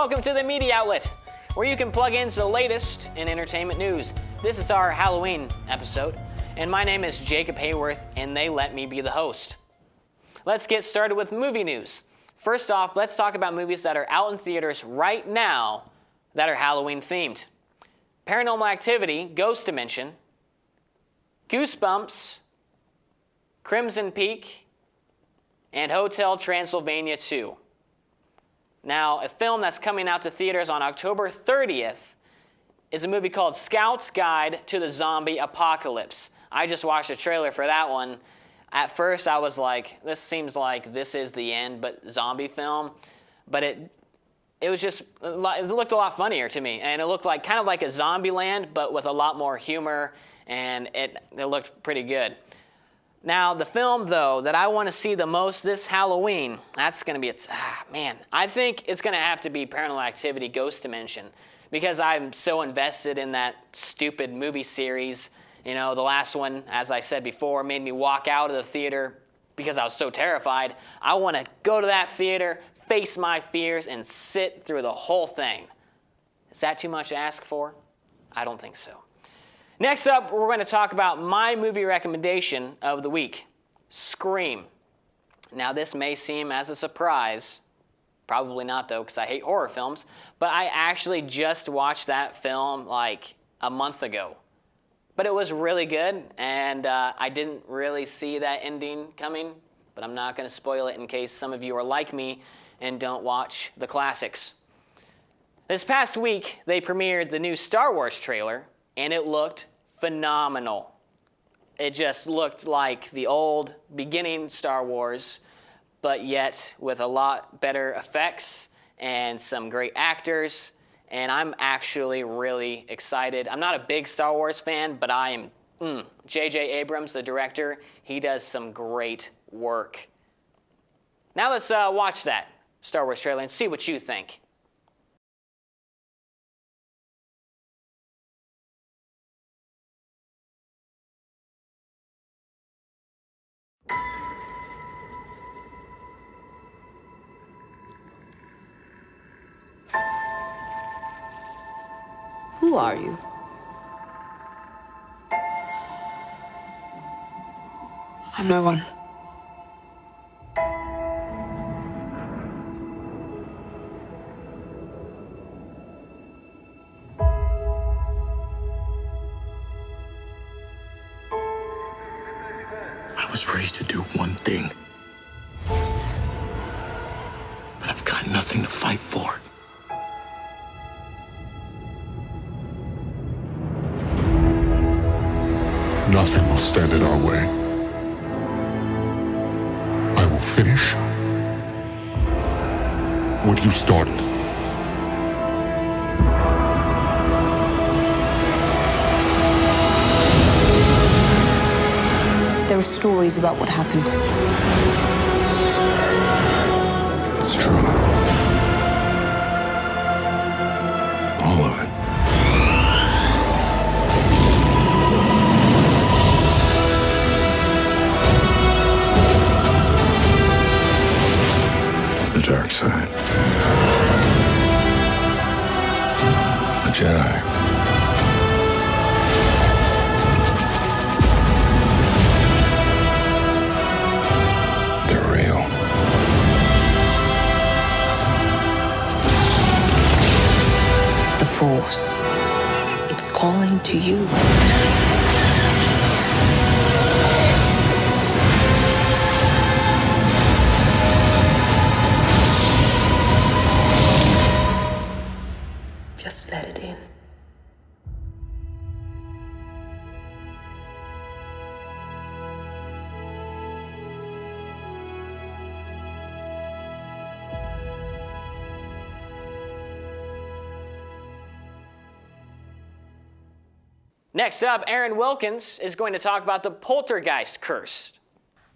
welcome to the Media Outlet, where you can plug into the latest in entertainment news. This is our Halloween episode, and my name is Jacob Hayworth, and they let me be the host. Let's get started with movie news. First off, let's talk about movies that are out in theaters right now that are Halloween themed. Paranormal Activity, Ghost Dimension, Goosebumps, Crimson Peak, and Hotel Transylvania 2. Now, a film that's coming out to theaters on October 30th is a movie called Scout's Guide to the Zombie Apocalypse. I just watched a trailer for that one. At first, I was like, this seems like This Is the End, but zombie film. But it looked a lot funnier to me, and it looked like kind of like a Zombieland, but with a lot more humor, and it looked pretty good. Now, the film, though, that I want to see the most this Halloween, that's going to be, I think it's going to have to be Paranormal Activity Ghost Dimension, because I'm so invested in that stupid movie series. You know, the last one, as I said before, made me walk out of the theater because I was so terrified. I want to go to that theater, face my fears, and sit through the whole thing. Is that too much to ask for? I don't think so. Next up, we're going to talk about my movie recommendation of the week, Scream. Now, this may seem as a surprise. Probably not, though, because I hate horror films. But I actually just watched that film like a month ago. But it was really good, and I didn't really see that ending coming. But I'm not going to spoil it in case some of you are like me and don't watch the classics. This past week, they premiered the new Star Wars trailer, and it looked phenomenal. It just looked like the old beginning Star Wars, but yet with a lot better effects and some great actors, and I'm actually really excited. I'm not a big Star Wars fan, but I am. J.J. Abrams, the director, he does some great work. Now let's watch that Star Wars trailer and see what you think. Who are you? I'm no one. I was raised to do one thing, but I've got nothing to fight for. Nothing will stand in our way. I will finish what you started. There are stories about what happened. It's true. All of it. The dark side. A Jedi. They're real. The Force. It's calling to you. Just let it in. Next up, Aaron Wilkins is going to talk about the Poltergeist Curse.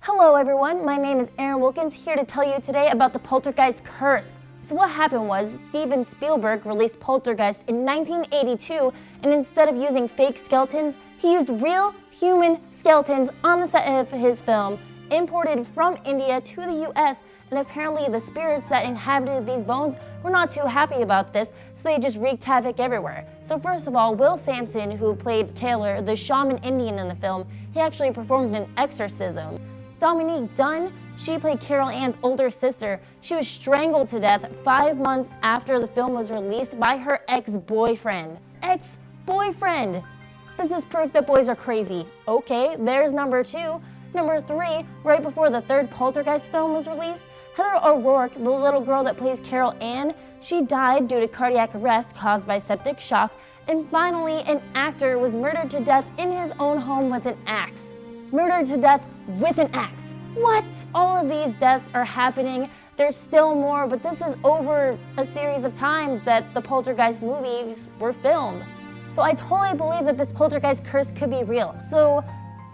Hello everyone, my name is Aaron Wilkins, here to tell you today about the Poltergeist Curse. So what happened was, Steven Spielberg released Poltergeist in 1982, and instead of using fake skeletons, he used real human skeletons on the set of his film. imported from India to the US, and apparently the spirits that inhabited these bones were not too happy about this, so they just wreaked havoc everywhere. So first of all, Will Sampson, who played Taylor, the shaman Indian in the film, he actually performed an exorcism. Dominique Dunn, she played Carol Ann's older sister. She was strangled to death 5 months after the film was released by her ex-boyfriend. Ex-boyfriend! This is proof that boys are crazy. Okay, there's number 2. Number 3, right before the third Poltergeist film was released, Heather O'Rourke, the little girl that plays Carol Ann, she died due to cardiac arrest caused by septic shock. And finally, an actor was murdered to death in his own home with an axe. Murdered to death with an axe. What? All of these deaths are happening. There's still more, but this is over a series of time that the Poltergeist movies were filmed. So I totally believe that this Poltergeist curse could be real. So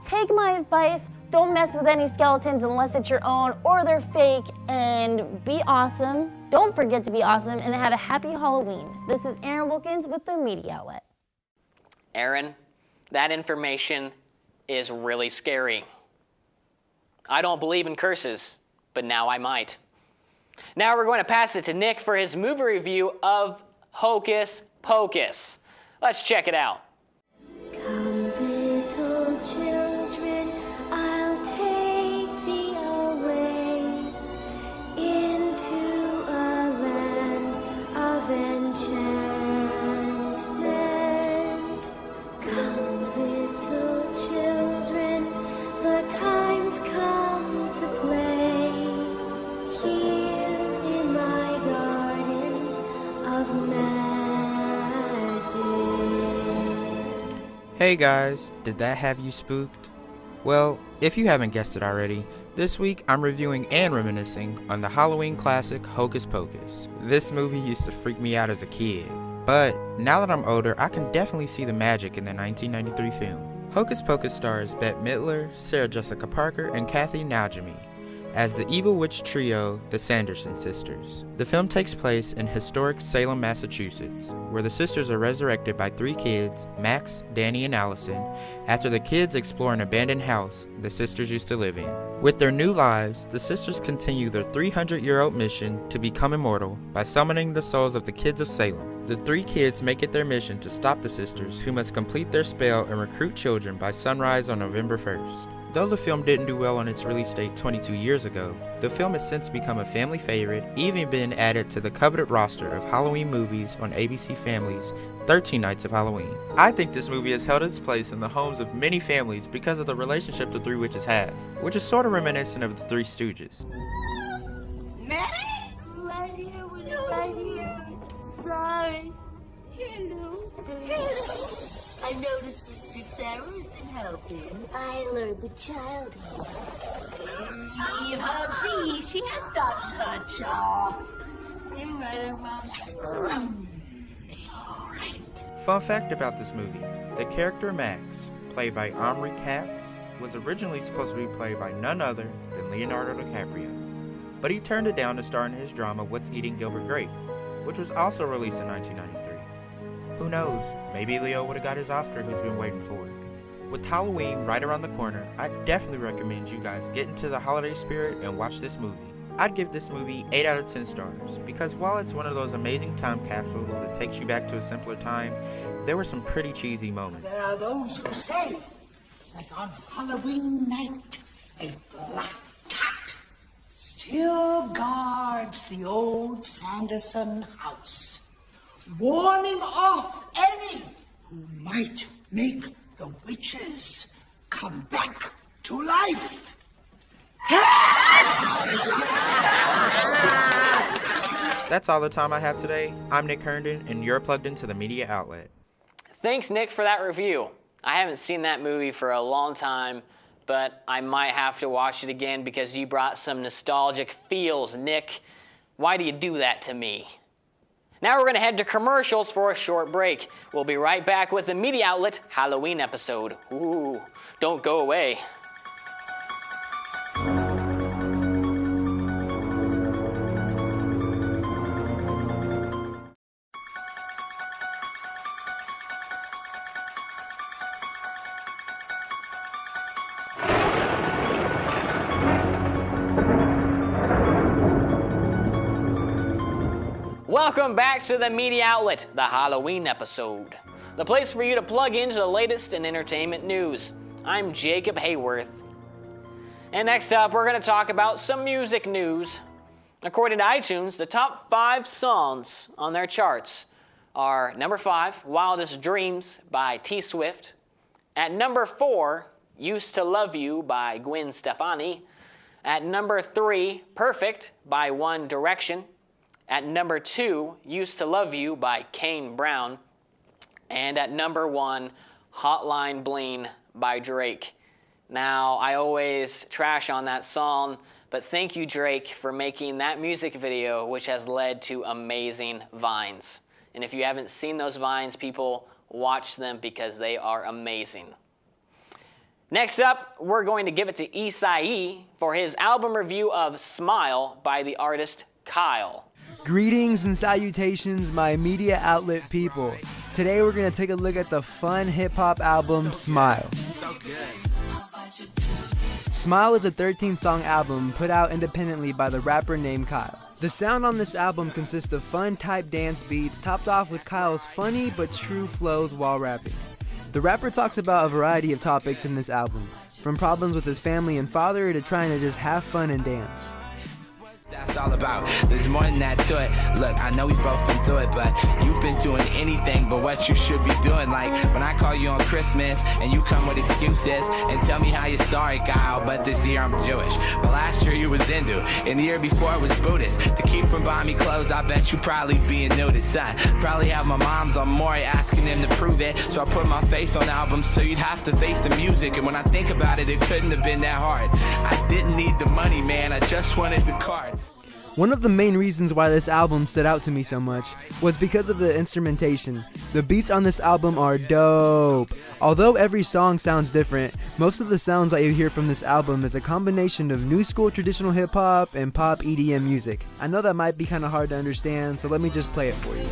take my advice, don't mess with any skeletons unless it's your own or they're fake, and be awesome. Don't forget to be awesome and have a happy Halloween. This is Aaron Wilkins with the Media Outlet. Aaron, that information is really scary. I don't believe in curses, but now I might. Now we're going to pass it to Nick for his movie review of Hocus Pocus. Let's check it out. Come, little children, I'll take thee away into a land of enchantment. Come, little children, the time's come to play here in my garden of magic. Hey guys, did that have you spooked? Well, if you haven't guessed it already, this week I'm reviewing and reminiscing on the Halloween classic Hocus Pocus. This movie used to freak me out as a kid, but now that I'm older, I can definitely see the magic in the 1993 film. Hocus Pocus stars Bette Midler, Sarah Jessica Parker, and Kathy Najimy as the evil witch trio, the Sanderson sisters. The film takes place in historic Salem, Massachusetts, where the sisters are resurrected by 3 kids, Max, Danny, and Allison, after the kids explore an abandoned house the sisters used to live in. With their new lives, the sisters continue their 300-year-old mission to become immortal by summoning the souls of the kids of Salem. The 3 kids make it their mission to stop the sisters, who must complete their spell and recruit children by sunrise on November 1st. Though the film didn't do well on its release date 22 years ago, the film has since become a family favorite, even been added to the coveted roster of Halloween movies on ABC Family's 13 Nights of Halloween. I think this movie has held its place in the homes of many families because of the relationship the 3 witches have, which is sort of reminiscent of the Three Stooges. Mary? Right here, right here. Sorry. Hello. I noticed Sister Sarah isn't helping. I lured the child in. Leave her be. She has done her job. You right, Mom. All right. Fun fact about this movie, the character Max, played by Omri Katz, was originally supposed to be played by none other than Leonardo DiCaprio, but he turned it down to star in his drama What's Eating Gilbert Grape, which was also released in 1993. Who knows, maybe Leo would have got his Oscar he's been waiting for. With Halloween right around the corner, I definitely recommend you guys get into the holiday spirit and watch this movie. I'd give this movie 8 out of 10 stars, because while it's one of those amazing time capsules that takes you back to a simpler time, there were some pretty cheesy moments. There are those who say that on Halloween night, a black cat still guards the old Sanderson house, warning off any who might make the witches come back to life. That's all the time I have today. I'm Nick Herndon, and you're plugged into the Media Outlet. Thanks, Nick, for that review. I haven't seen that movie for a long time, but I might have to watch it again because you brought some nostalgic feels, Nick. Why do you do that to me? Now we're going to head to commercials for a short break. We'll be right back with the Media Outlet Halloween episode. Ooh, don't go away. Welcome back to the media outlet, the Halloween episode. The place for you to plug into the latest in entertainment news. I'm Jacob Hayworth. And next up, we're going to talk about some music news. According to iTunes, the top 5 songs on their charts are number 5, Wildest Dreams by T Swift. At number 4, Used to Love You by Gwen Stefani. At number 3, Perfect by One Direction. At number 2, Used to Love You by Kane Brown. And at number 1, Hotline Bling by Drake. Now, I always trash on that song, but thank you, Drake, for making that music video, which has led to amazing vines. And if you haven't seen those vines, people, watch them because they are amazing. Next up, we're going to give it to Isai for his album review of Smile by the artist Kyle. Greetings and salutations, my media outlet people. Today we're going to take a look at the fun hip-hop album, Smile. Smile is a 13-song album put out independently by the rapper named Kyle. The sound on this album consists of fun-type dance beats topped off with Kyle's funny but true flows while rapping. The rapper talks about a variety of topics in this album, from problems with his family and father to trying to just have fun and dance. That's all about. There's more than that to it. Look, I know we've both been through it, but you've been doing anything but what you should be doing. Like when I call you on Christmas and you come with excuses and tell me how you're sorry, Kyle, but this year I'm Jewish. But last year you was Hindu, and the year before it was Buddhist. To keep from buying me clothes, I bet you probably being noticed, son. Probably have my moms on Maury asking them to prove it, so I put my face on albums so you'd have to face the music. And when I think about it, it couldn't have been that hard. I didn't need the money, man, I just wanted the card. One of the main reasons why this album stood out to me so much was because of the instrumentation. The beats on this album are dope. Although every song sounds different, most of the sounds that you hear from this album is a combination of new school traditional hip hop and pop EDM music. I know that might be kind of hard to understand, so let me just play it for you.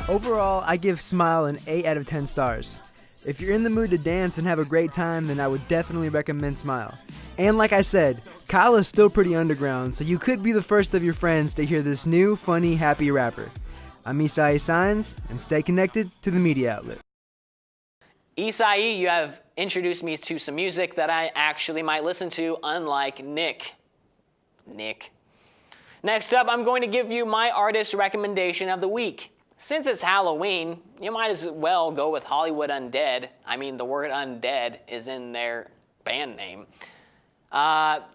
Overall, I give Smile an 8 out of 10 stars. If you're in the mood to dance and have a great time, then I would definitely recommend Smile. And like I said, Kyle is still pretty underground, so you could be the first of your friends to hear this new, funny, happy rapper. I'm Isai Signs, and stay connected to the media outlet. Isai, you have introduced me to some music that I actually might listen to, unlike Nick. Next up, I'm going to give you my artist recommendation of the week. Since it's Halloween, you might as well go with Hollywood Undead. I mean, the word undead is in their band name.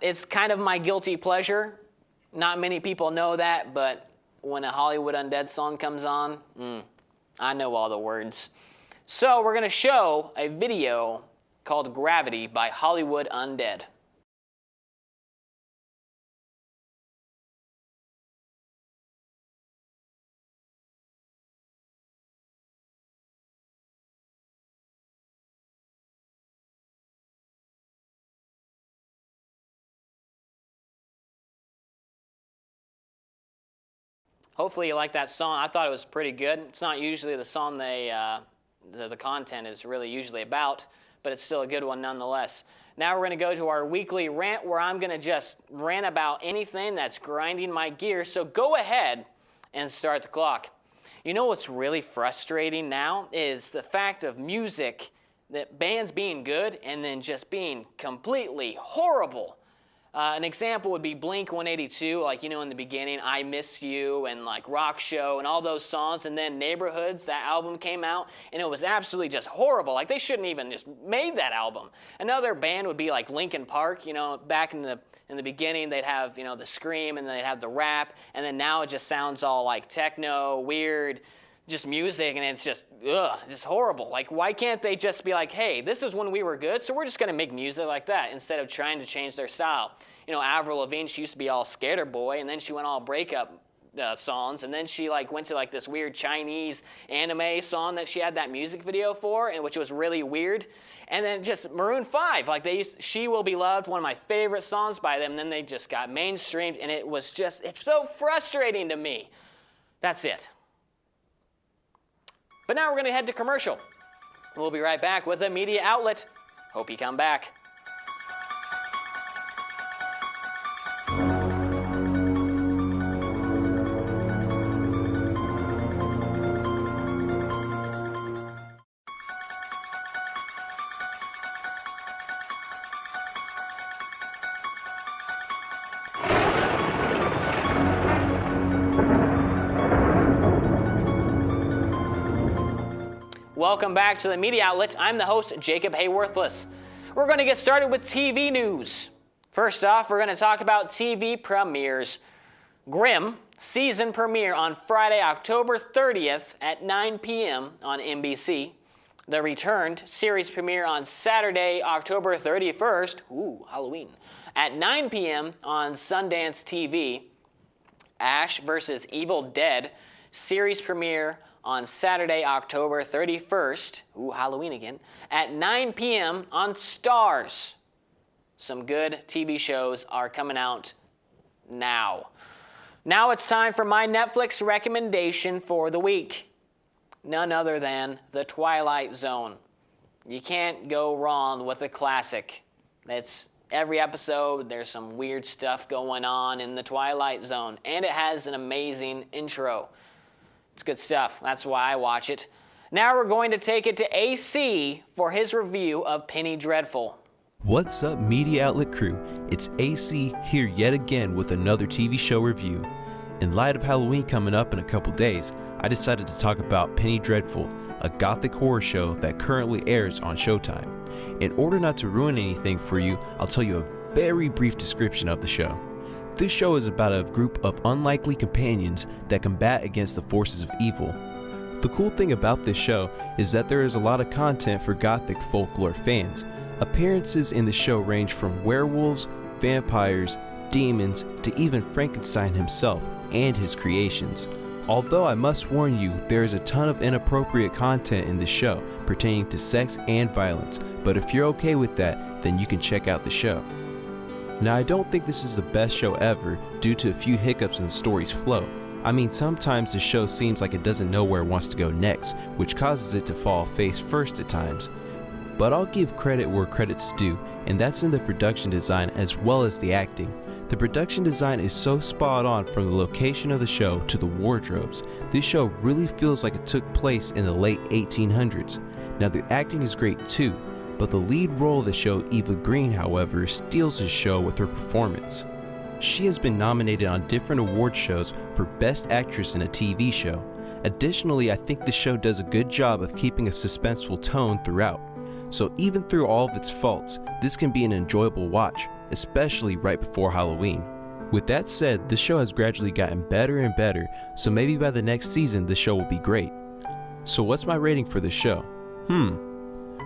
It's kind of my guilty pleasure. Not many people know that, but when a Hollywood Undead song comes on, I know all the words. So we're going to show a video called Gravity by Hollywood Undead. Hopefully you like that song. I thought it was pretty good. It's not usually the song the content is really usually about, but it's still a good one nonetheless. Now we're going to go to our weekly rant where I'm going to just rant about anything that's grinding my gears. So go ahead and start the clock. You know what's really frustrating now is the fact of music, that bands being good and then just being completely horrible. An example would be Blink-182, like, you know, in the beginning, I Miss You, and like Rock Show, and all those songs, and then Neighborhoods, that album came out, and it was absolutely just horrible. Like, they shouldn't even just made that album. Another band would be like Linkin Park, you know, back in the beginning, they'd have, you know, the scream, and then they'd have the rap, and then now it just sounds all like techno, weird, just music, and it's just, just horrible. Like, why can't they just be like, hey, this is when we were good, so we're just going to make music like that instead of trying to change their style? Avril Lavigne, she used to be all Skater Boy, and then she went all breakup songs, and then she went to this weird Chinese anime song that she had that music video for, and which was really weird. And then just Maroon 5, She Will Be Loved, one of my favorite songs by them, and then they just got mainstreamed, and it's so frustrating to me. That's it. But now we're going to head to commercial. We'll be right back with a media outlet. Hope you come back. Welcome back to the media outlet. I'm the host, Jacob Hayworthless. We're going to get started with TV news. First off, we're going to talk about TV premieres. Grimm season premiere on Friday, October 30th at 9 p.m. on NBC. The Returned series premiere on Saturday, October 31st, Halloween, at 9 p.m. on Sundance TV. Ash vs. Evil Dead series premiere on Saturday, October 31st, Halloween again, at 9 p.m. on Starz. Some good TV shows are coming out now. Now it's time for my Netflix recommendation for the week. None other than The Twilight Zone. You can't go wrong with a classic. It's every episode, there's some weird stuff going on in The Twilight Zone, and it has an amazing intro. It's good stuff. That's why I watch it. Now we're going to take it to AC for his review of Penny Dreadful. What's up, media outlet crew? It's AC here yet again with another TV show review. In light of Halloween coming up in a couple days, I decided to talk about Penny Dreadful, a gothic horror show that currently airs on Showtime. In order not to ruin anything for you, I'll tell you a very brief description of the show. This show is about a group of unlikely companions that combat against the forces of evil. The cool thing about this show is that there is a lot of content for gothic folklore fans. Appearances in the show range from werewolves, vampires, demons, to even Frankenstein himself and his creations. Although I must warn you, there is a ton of inappropriate content in the show pertaining to sex and violence, but if you're okay with that, then you can check out the show. Now, I don't think this is the best show ever due to a few hiccups in the story's flow. I mean, sometimes the show seems like it doesn't know where it wants to go next, which causes it to fall face first at times. But I'll give credit where credit's due, and that's in the production design as well as the acting. The production design is so spot on from the location of the show to the wardrobes. This show really feels like it took place in the late 1800s. Now, the acting is great too. But the lead role of the show, Eva Green, however, steals the show with her performance. She has been nominated on different award shows for Best Actress in a TV show. Additionally, I think the show does a good job of keeping a suspenseful tone throughout. So even through all of its faults, this can be an enjoyable watch, especially right before Halloween. With that said, this show has gradually gotten better and better, so maybe by the next season this show will be great. So what's my rating for this show?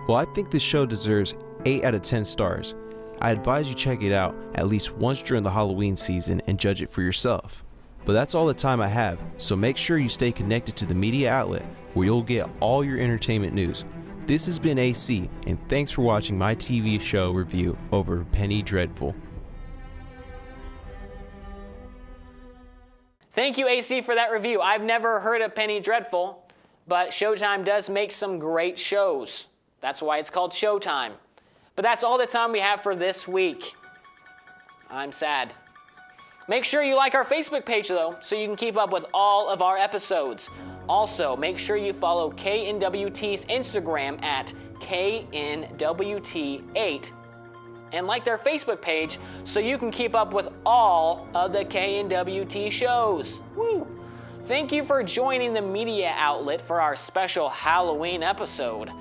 Well, I think this show deserves 8 out of 10 stars. I advise you check it out at least once during the Halloween season and judge it for yourself. But that's all the time I have, so make sure you stay connected to the media outlet where you'll get all your entertainment news. This has been AC, and thanks for watching my TV show review over Penny Dreadful. Thank you, AC, for that review. I've never heard of Penny Dreadful, but Showtime does make some great shows. That's why it's called Showtime. But that's all the time we have for this week. I'm sad. Make sure you like our Facebook page, though, so you can keep up with all of our episodes. Also, make sure you follow KNWT's Instagram at KNWT8 and like their Facebook page so you can keep up with all of the KNWT shows. Woo! Thank you for joining the media outlet for our special Halloween episode.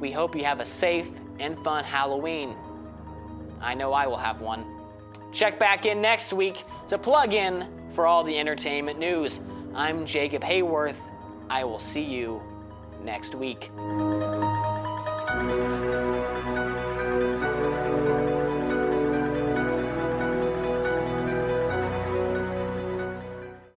We hope you have a safe and fun Halloween. I know I will have one. Check back in next week to plug in for all the entertainment news. I'm Jacob Hayworth. I will see you next week.